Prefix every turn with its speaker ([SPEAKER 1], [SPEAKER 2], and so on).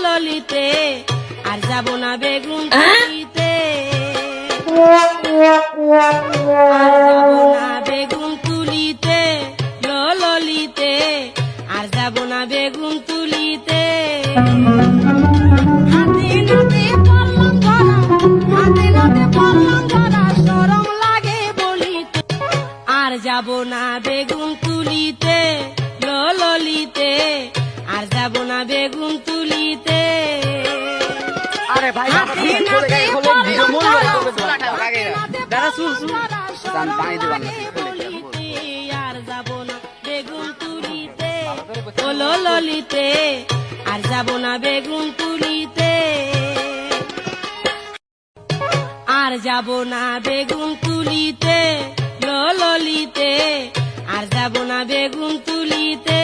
[SPEAKER 1] ললিতে আর যাব না বেগুন তুলিতে, বেগুন তুলিতে ললিতে আর যাব না বেগুন তুলিতে। হাতে নাতে পড়লাম ধরা, হাতে নাতে পড়লাম ধরা, শরম লাগে বলিতে আর যাব না বেগুন তুলিতে ললিতে আর যাব না বেগুন তুলিতে।
[SPEAKER 2] আরে ভাই খোলে গায়ে খোলে ভিডিও মন লাগে দাদা শুন শুন জান পানি দিবান না
[SPEAKER 1] আর যাব না বেগুন তুলিতে ললিতে আর যাব না বেগুন তুলিতে, আর যাব না বেগুন তুলিতে ললিতে আর যাব না বেগুন তুলিতে।